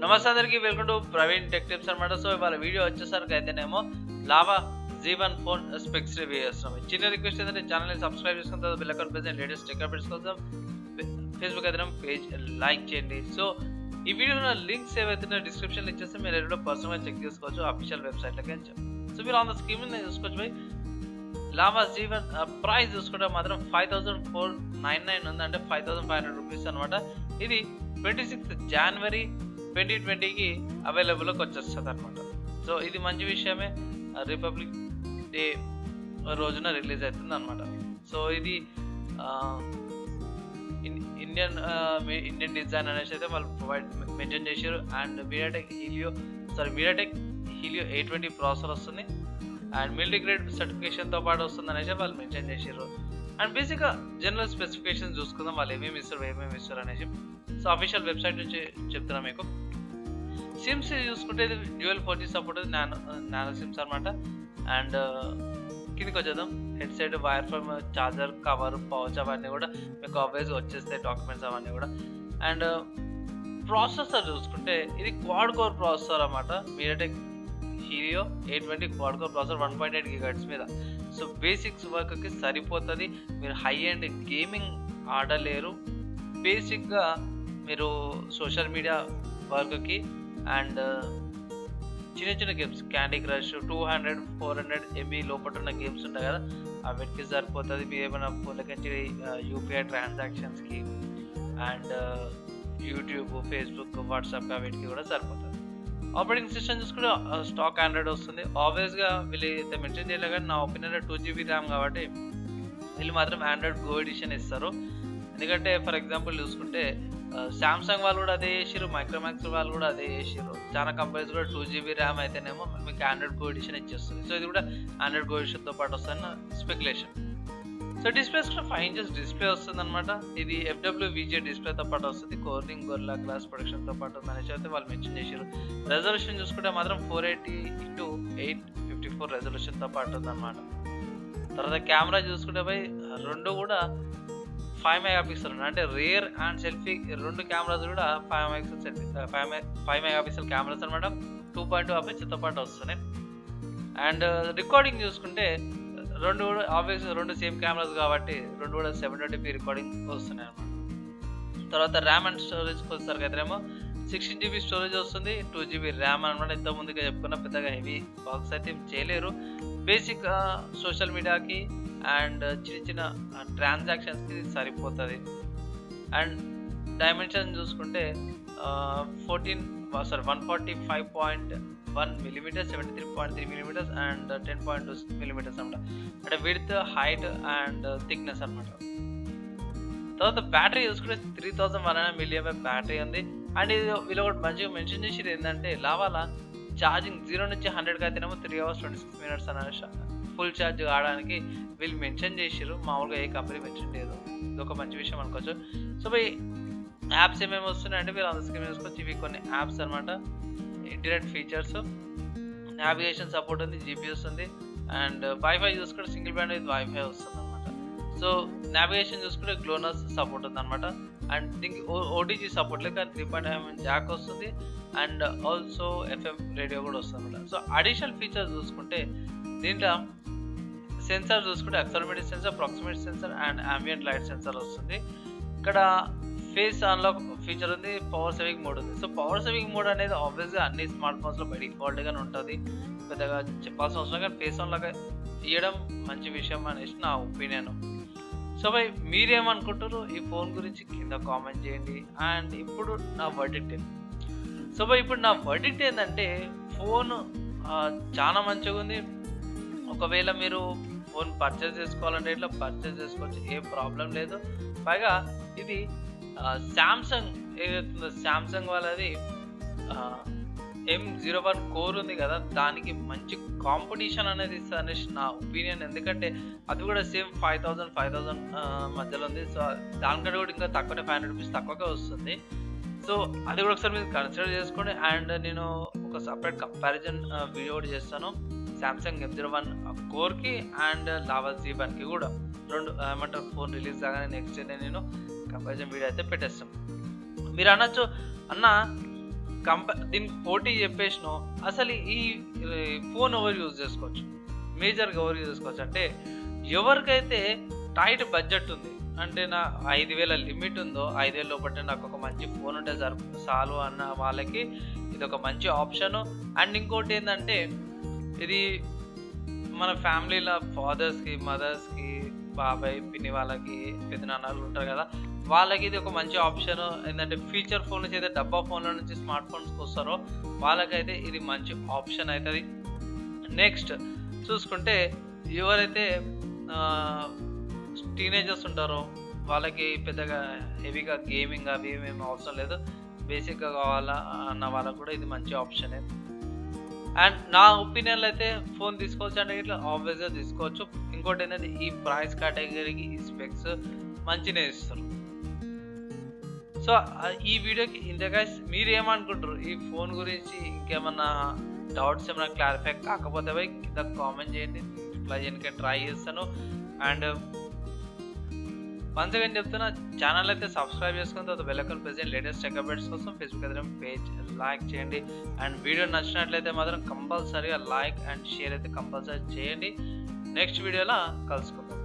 నమస్తే అందరికీ, welcome to Praveen tech tips అనమాట. సో ఇవాళ వీడియో వచ్చేసరికి అయితేనేమో lava Z1 phone specs review చేస్తున్నాం. చిన్న రిక్వెస్ట్ ఏంటంటే ఛానల్ని సబ్స్క్రైబ్ చేసుకున్న తర్వాత బెల్ ఐకాన్ ప్రెస్ చేయండి. లేటెస్ట్ టెక్ అప్డేట్స్ కోసం ఫేస్బుక్ అయితే పేజ్ లైక్ చేయండి. సో ఈ వీడియోలో లింక్స్ ఏవైతే డిస్క్రిప్షన్లో ఇచ్చేస్తే మీరు ఎవరో పర్సనల్గా చెక్ చేసుకోవచ్చు అఫీషియల్ వెబ్సైట్లోకి అని చెప్పి. సో మీరు ఆన్ ద స్క్రీన్ మీద చూసుకోవచ్చు పోయి లావా Z1 ప్రైస్ చూసుకుంటే మాత్రం 5499 ఉంది, అంటే 5500 రూపీస్ అనమాట. ఇది 26 జనవరి 2020కి అవైలబుల్కి వచ్చేస్తుంది అనమాట. సో ఇది మంచి విషయమే, రిపబ్లిక్ డే రోజున రిలీజ్ అవుతుంది అనమాట. సో ఇది ఇండియన్ డిజైన్ అనేసి అయితే వాళ్ళు మెన్షన్ చేశారు. అండ్ మీడియాటెక్ హీలియో 820 ప్రాసెసర్ వస్తుంది అండ్ మిలిటరీ గ్రేడ్ సర్టిఫికేషన్తో పాటు వస్తుంది అనేసి వాళ్ళు మెన్షన్ చేశారు. అండ్ బేసిక్గా జనరల్ స్పెసిఫికేషన్ చూసుకుందాం, వాళ్ళు ఏమేమి ఇస్తారు అనేసి. సో అఫీషియల్ వెబ్సైట్ నుంచి చెప్తున్నాను మీకు. సిమ్స్ చూసుకుంటే ఇది dual 4G support, nano sims అనమాట. అండ్ కిందికి వచ్చేద్దాం, headset, wire from, charger, cover, pouch అవన్నీ కూడా మీకు ఆబ్వియస్గా వచ్చేస్తాయి, డాక్యుమెంట్స్ అవన్నీ కూడా. అండ్ ప్రాసెసర్ చూసుకుంటే ఇది క్వాడ్ కోర్ ప్రాసెసర్ అనమాట, MediaTek Helio 820 quad core processor 1.8 GHz మీద. సో బేసిక్స్ వర్క్కి సరిపోతుంది, మీరు హై అండ్ గేమింగ్ ఆడలేరు. బేసిక్గా మీరు సోషల్ మీడియా వర్క్కి అండ్ చిన్న గేమ్స్, క్యాండీ క్రష్, 200-400 MB లోపల ఉన్న గేమ్స్ ఉంటాయి కదా, వీటికి సరిపోతుంది. మీరు ఏమైనా ఫోన్లకి యూపీఐ ట్రాన్సాక్షన్స్కి అండ్ యూట్యూబ్, ఫేస్బుక్, వాట్సాప్ వీటికి కూడా సరిపోతుంది. ఆపరేటింగ్ సిస్టమ్ చూసుకుంటే స్టాక్ ఆండ్రాయిడ్ వస్తుంది. ఆబ్వియస్గా వీళ్ళు అయితే మెన్షన్ చేయలేదు, కానీ నా ఒపీనియన్లో 2GB ర్యామ్ కాబట్టి వీళ్ళు మాత్రం ఆండ్రాయిడ్ గో ఎడిషన్ ఇస్తారు. ఎందుకంటే ఫర్ ఎగ్జాంపుల్ చూసుకుంటే సామ్సంగ్ వాళ్ళు కూడా అదే చేసారు, మైక్రోమాక్స్ వాళ్ళు కూడా అదే చేసారు. చాలా కంపెనీస్ కూడా 2GB ర్యామ్ అయితేనేమో మీకు ఆండ్రాయిడ్ గో ఎడిషన్ ఇచ్చేస్తుంది. సో ఇది కూడా ఆండ్రాయిడ్ గో ఎడిషన్తో పాటు వస్తుందన్న స్పెక్యులేషన్. సో డిస్ప్లేస్ కూడా 5 inches డిస్ప్లే వస్తుంది అనమాట. ఇది FWVGA డిస్ప్లేతో పాటు వస్తుంది, కోర్నింగ్ గొరిల్లా గ్లాస్ ప్రొడక్షన్తో పాటు అనేసి అయితే వాళ్ళు మెన్షన్ చేశారు. రెజల్యూషన్ చూసుకుంటే మాత్రం 480x854 రెజల్యూషన్తో పాటు ఉందన్నమాట. తర్వాత కెమెరా చూసుకుంటే పోయి రెండు కూడా 5 MP, అంటే రియర్ అండ్ సెల్ఫీ రెండు కెమెరాస్ కూడా 5 MP కెమెరాస్ అనమాట. 2.2 అపర్చర్తో పాటు వస్తున్నాయి. అండ్ రికార్డింగ్ చూసుకుంటే రెండు కూడా ఆబ్వియస్గా రెండు సేమ్ కెమెరాస్ కాబట్టి రెండు కూడా 720p రికార్డింగ్ వస్తున్నాయి అనమాట. తర్వాత ర్యామ్ అండ్ స్టోరేజ్కి వచ్చేసరికి అయితేనేమో 16GB స్టోరేజ్ వస్తుంది, 2GB ర్యామ్ అనమాట. ఇంత ముందుగా చెప్పుకున్న పెద్దగా హెవీ బాక్స్ అయితే చేయలేరు. బేసిక్ సోషల్ మీడియాకి అండ్ చిన్న ట్రాన్సాక్షన్స్కి సరిపోతుంది. అండ్ డైమెన్షన్ చూసుకుంటే 145.1 mm, 73.3 mm అండ్ 10.2 mm అనమాట. అంటే విడ్త్, హైట్ అండ్ థిక్నెస్ అనమాట. తర్వాత బ్యాటరీ చూసుకుంటే 3100 mAh బ్యాటరీ ఉంది. అండ్ ఇది వీళ్ళు ఒకటి మంచిగా మెన్షన్ చేసేది ఏంటంటే లావాలా ఛార్జింగ్ 0 నుంచి 100కి అయితేనేమో 3 hours 26 minutes అనేసి ఫుల్ ఛార్జ్ కావడానికి వీళ్ళు మెన్షన్ చేసారు. మామూలుగా ఏ కంపెనీ మెన్షన్ చేయదు, ఇది ఒక మంచి విషయం అనుకోవచ్చు. సో ఈ యాప్స్ ఏమేమి వస్తున్నాయంటే మీరు అందరి స్క్రీన్ చూసుకోవచ్చు. ఇవి కొన్ని యాప్స్ అనమాట. ఇంటర్నెట్ ఫీచర్స్, నావిగేషన్ సపోర్ట్ ఉంది, GPS ఉంది. అండ్ వైఫై చూసుకుంటే సింగిల్ బ్యాండ్ విత్ వైఫై వస్తుంది అనమాట. సో నావిగేషన్ చూసుకుంటే గ్లోనస్ సపోర్ట్ ఉంది అనమాట. అండ్ దీనికి OTG సపోర్ట్ లేదు, కానీ 3.5mm జాక్ వస్తుంది. అండ్ ఆల్సో FM రేడియో కూడా వస్తుంది అనమాట. సో అడిషనల్ ఫీచర్స్ చూసుకుంటే దీంట్లో సెన్సార్ చూసుకుంటే accelerometer sensor, proximity sensor and ambient light sensor వస్తుంది. ఇక్కడ ఫేస్ అన్లాక్ ఫీచర్ ఉంది, పవర్ సేవింగ్ మోడ్ ఉంది. సో పవర్ సేవింగ్ మోడ్ అనేది ఆబ్వియస్గా అన్ని స్మార్ట్ ఫోన్స్లో బై డిఫాల్ట్గానే ఉంటుంది, పెద్దగా చెప్పాల్సిన అవసరం. కానీ ఫేస్ అన్లాక్ ఇవ్వడం మంచి విషయం అనేసి నా ఒపీనియన్. సో బై మీరేమనుకుంటారు ఈ ఫోన్ గురించి కింద కామెంట్ చేయండి. అండ్ ఇప్పుడు నా వర్డిక్ట్. సో బై ఇప్పుడు నా వర్డిక్ట్ ఏంటంటే ఫోన్ చాలా మంచిగా ఉంది. ఒకవేళ మీరు ఫోన్ పర్చేస్ చేసుకోవాలంటే ఇట్లా పర్చేస్ చేసుకోవచ్చు, ఏ ప్రాబ్లం లేదు. పైగా ఇది శాంసంగ్ ఏదైతుందో శాంసంగ్ వాళ్ళది M01 కోర్ ఉంది కదా, దానికి మంచి కాంపిటీషన్ అనేది ఇస్తుంది అనేసి నా ఒపీనియన్. ఎందుకంటే అది కూడా సేమ్ 5,000 మధ్యలో ఉంది. సో దానికంటే కూడా ఇంకా తక్కువనే, 500 రూపీస్ తక్కువగా వస్తుంది. సో అది కూడా ఒకసారి మీరు కన్సిడర్ చేసుకోండి. అండ్ నేను ఒక సపరేట్ కంపారిజన్ వీడియో కూడా చేస్తాను సామ్సంగ్ M01 కోర్కి అండ్ లావా Z1కి కూడా. రెండు ఏమంటారు ఫోన్ రిలీజ్ కాగానే నెక్స్ట్ డే నేను కంపారిజన్ వీడియో అయితే పెట్టేస్తాం. మీరు అనొచ్చు, అన్న దీనికి పోటీ చెప్పేసినావు. అసలు ఈ ఫోన్ ఎవరు యూజ్ చేసుకోవచ్చు, మేజర్గా ఎవరు యూజ్ చేసుకోవచ్చు అంటే ఎవరికైతే టైట్ బడ్జెట్ ఉంది, అంటే నా 5,000 లిమిట్ ఉందో, 5,000 లోపల నాకు ఒక మంచి ఫోన్ ఉంటే చాలు అన్న వాళ్ళకి ఇది ఒక మంచి ఆప్షను. అండ్ ఇంకోటి ఏంటంటే ఇది మన ఫ్యామిలీలో ఫాదర్స్కి, మదర్స్కి, బాబాయ్, పిన్ని వాళ్ళకి, పెద్దనాన్నలు ఉంటారు కదా, వాళ్ళకి ఇది ఒక మంచి ఆప్షన్. ఏంటంటే ఫీచర్ ఫోన్ నుంచి అయితే డబ్బా ఫోన్ల నుంచి స్మార్ట్ ఫోన్స్కి వస్తారో వాళ్ళకైతే ఇది మంచి ఆప్షన్ అవుతుంది. నెక్స్ట్ చూసుకుంటే ఎవరైతే టీనేజర్స్ ఉంటారో వాళ్ళకి పెద్దగా హెవీగా గేమింగ్ అవి ఏమేమి అవసరం లేదు, బేసిక్గా కావాలా అన్న వాళ్ళకు కూడా ఇది మంచి ఆప్షనే. అండ్ నా ఒపీనియన్లో అయితే ఫోన్ తీసుకోవచ్చు అంటే ఇట్లా ఆబ్వియస్గా తీసుకోవచ్చు. ఇంకోటి ఏంటంటే ఈ ప్రైస్ కేటగిరీకి ఈ స్పెక్స్ మంచిగా ఇస్తారు. సో ఈ వీడియోకి ఇంత గైస్, మీరు ఏమనుకుంటారు ఈ ఫోన్ గురించి? ఇంకేమన్నా డౌట్స్ ఏమైనా క్లారిఫై కాకపోతే పోయి కింద కామెంట్ చేయండి, రిప్లై చేయడానికి ట్రై చేస్తాను. అండ్ వన్స్ అగైన్ చెప్తున్నా, ఛానల్ అయితే సబ్స్క్రైబ్ చేసుకుని తర్వాత బెల్ ఐకాన్ ప్రెస్ చేయండి. లేటెస్ట్ టెక్ అప్డేట్స్ కోసం ఫేస్బుక్ అయితే పేజ్ లైక్ చేయండి. అండ్ వీడియో నచ్చినట్లయితే మాత్రం కంపల్సరీగా లైక్ అండ్ షేర్ అయితే కంపల్సరీ చేయండి. నెక్స్ట్ వీడియోలో కలుసుకుందాం.